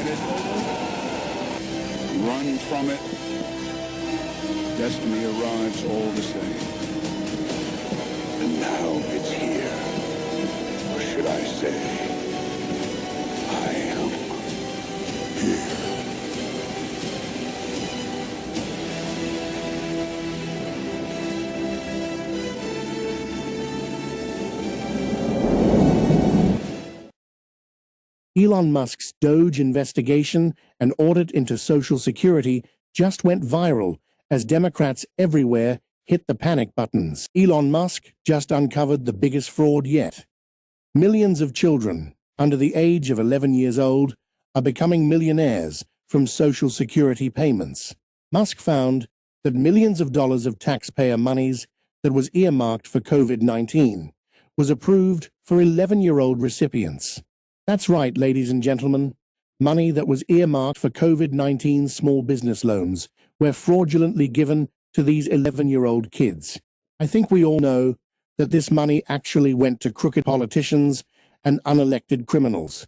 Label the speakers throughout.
Speaker 1: fight it, run from it, destiny arrives all the same. And now it's here. Or should I say, I am here.
Speaker 2: Elon Musk's Doge investigation and audit into Social Security just went viral as Democrats everywhere hit the panic buttons. Elon Musk just uncovered the biggest fraud yet. Millions of children under the age of 11 years old are becoming millionaires from Social Security payments. Musk found that millions of dollars of taxpayer monies that was earmarked for COVID-19 was approved for 11-year-old recipients. That's right, ladies and gentlemen. Money that was earmarked for COVID-19 small business loans were fraudulently given to these 11-year-old kids. I think we all know that this money actually went to crooked politicians and unelected criminals.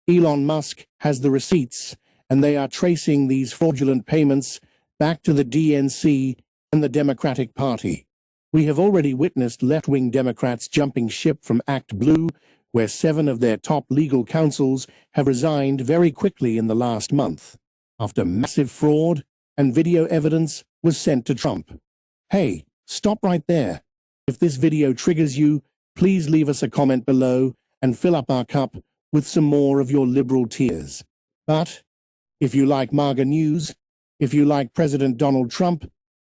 Speaker 2: Elon Musk has the receipts, and they are tracing these fraudulent payments back to the DNC and the Democratic Party. We have already witnessed left-wing Democrats jumping ship from Act Blue, where 7 of their top legal counsels have resigned very quickly in the last month, after massive fraud and video evidence was sent to Trump. Hey, stop right there. If this video triggers you, please leave us a comment below and fill up our cup with some more of your liberal tears. But if you like MAGA news, if you like President Donald Trump,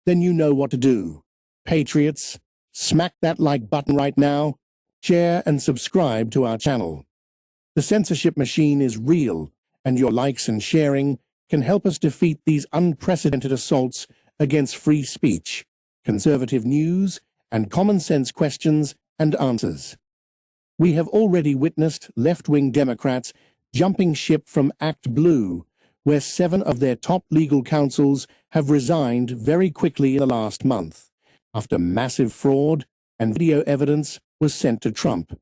Speaker 2: then you know what to do. Patriots, smack that like button right now, share and subscribe to our channel. The censorship machine is real, and your likes and sharing can help us defeat these unprecedented assaults against free speech, conservative news, and common sense questions and answers. We have already witnessed left-wing Democrats jumping ship from Act Blue, where 7 of their top legal counsels have resigned very quickly in the last month, after massive fraud and video evidence was sent to Trump.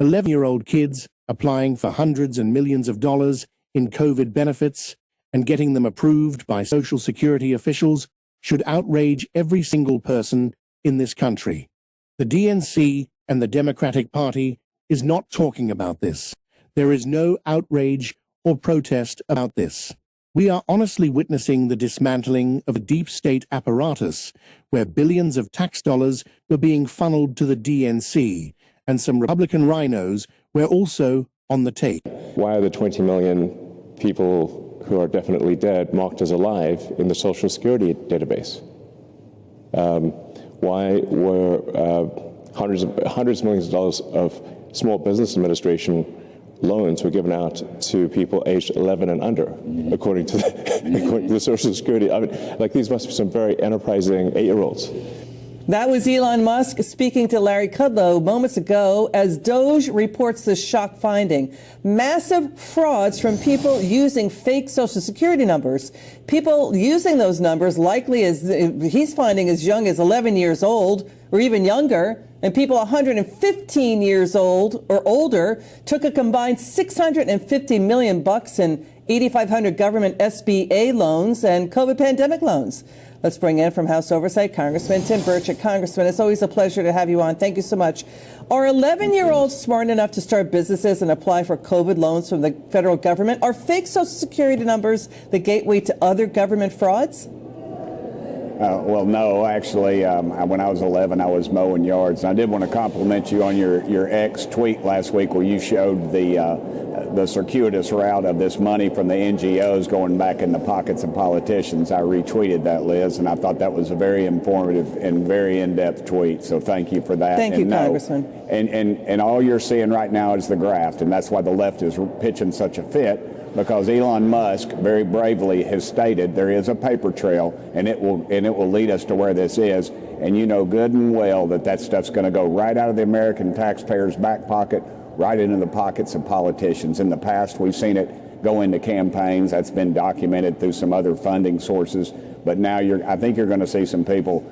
Speaker 2: 11-year-old kids applying for hundreds and millions of dollars in COVID benefits and getting them approved by Social Security officials should outrage every single person in this country. The DNC and the Democratic Party is not talking about this. There is no outrage or protest about this. We are honestly witnessing the dismantling of a deep state apparatus where billions of tax dollars were being funneled to the DNC, and some Republican rhinos were also on the take.
Speaker 3: Why are the 20 million people who are definitely dead marked as alive in the Social Security database? Why were hundreds of millions of dollars of Small Business Administration loans were given out to people aged 11 and under, according to the Social Security? I mean, like, these must be some very enterprising 8-year-olds.
Speaker 4: That was Elon Musk speaking to Larry Kudlow moments ago as Doge reports this shock finding. Massive frauds from people using fake Social Security numbers. People using those numbers likely, as he's finding, as young as 11 years old or even younger, and people 115 years old or older took a combined $650 million in 8,500 government SBA loans and COVID pandemic loans. Let's bring in from House Oversight, Congressman Tim Burchett. Congressman, it's always a pleasure to have you on. Thank you so much. Are 11-year-olds smart enough to start businesses and apply for COVID loans from the federal government? Are fake Social Security numbers the gateway to other government frauds?
Speaker 5: Well, no, actually, when I was 11, I was mowing yards. And I did want to compliment you on your X tweet last week where you showed the circuitous route of this money from the NGOs going back in the pockets of politicians. I retweeted that, Liz, and I thought that was a very informative and very in-depth tweet. So thank you for that.
Speaker 4: Thank you, Congressman.
Speaker 5: And all you're seeing right now is the graft, and that's why the left is pitching such a fit. Because Elon Musk very bravely has stated there is a paper trail, and it will lead us to where this is. And you know good and well that stuff's going to go right out of the American taxpayer's back pocket, right into the pockets of politicians. In the past, we've seen it go into campaigns. That's been documented through some other funding sources. But now I think you're going to see some people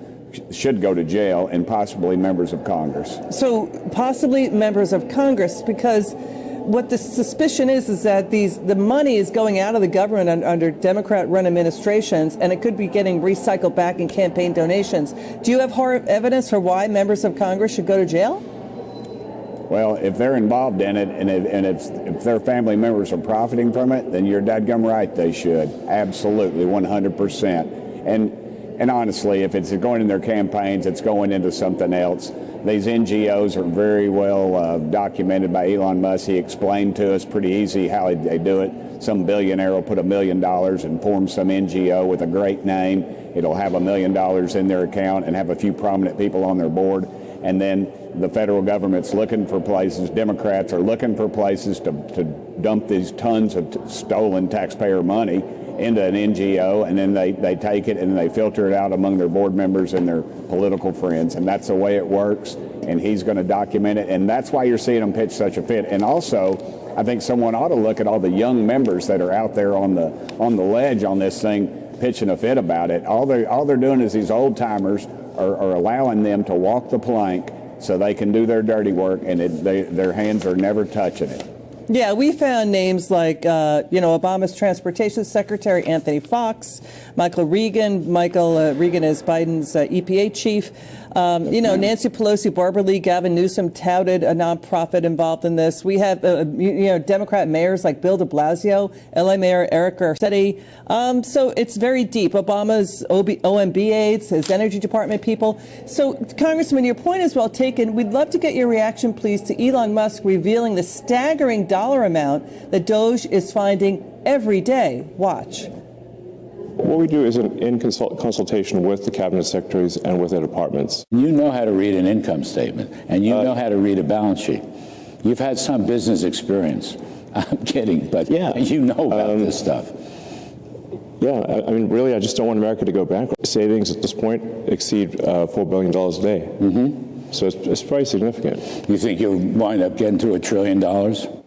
Speaker 5: should go to jail, and possibly members of Congress.
Speaker 4: So possibly members of Congress, because what the suspicion is that the money is going out of the government under Democrat-run administrations, and it could be getting recycled back in campaign donations. Do you have hard evidence for why members of Congress should go to jail?
Speaker 5: Well, if they're involved in it, and if their family members are profiting from it, then you're dadgum right, they should. Absolutely, 100%. And honestly, if it's going in their campaigns, it's going into something else. These NGOs are very well documented by Elon Musk. He explained to us pretty easy how they do it. Some billionaire will put $1 million and form some NGO with a great name. It'll have $1 million in their account and have a few prominent people on their board. And then the federal government's looking for places, Democrats are looking for places to dump these tons of stolen taxpayer money into an NGO, and then they take it and they filter it out among their board members and their political friends. And that's the way it works, and he's going to document it. And that's why you're seeing him pitch such a fit. And also, I think someone ought to look at all the young members that are out there on the ledge on this thing pitching a fit about it. All they're doing is these old-timers are allowing them to walk the plank so they can do their dirty work, and their hands are never touching it.
Speaker 4: Yeah, we found names like, Obama's Transportation Secretary Anthony Fox, Michael Regan. Michael Regan is Biden's EPA chief. Nancy Pelosi, Barbara Lee, Gavin Newsom touted a nonprofit involved in this. We have, Democrat mayors like Bill de Blasio, LA Mayor Eric Garcetti. So it's very deep. Obama's OMB aides, his Energy Department people. So, Congressman, your point is well taken. We'd love to get your reaction, please, to Elon Musk revealing the staggering dollar amount that Doge is finding every day. Watch.
Speaker 3: What we do is in consultation with the cabinet secretaries and with their departments.
Speaker 6: You know how to read an income statement, and you know how to read a balance sheet. You've had some business experience. I'm kidding, but yeah, you know about this stuff.
Speaker 3: Yeah, I mean, really, I just don't want America to go bankrupt. Savings at this point exceed $4 billion a day. Mm-hmm. So it's very significant.
Speaker 6: You think you'll wind up getting to $1 trillion?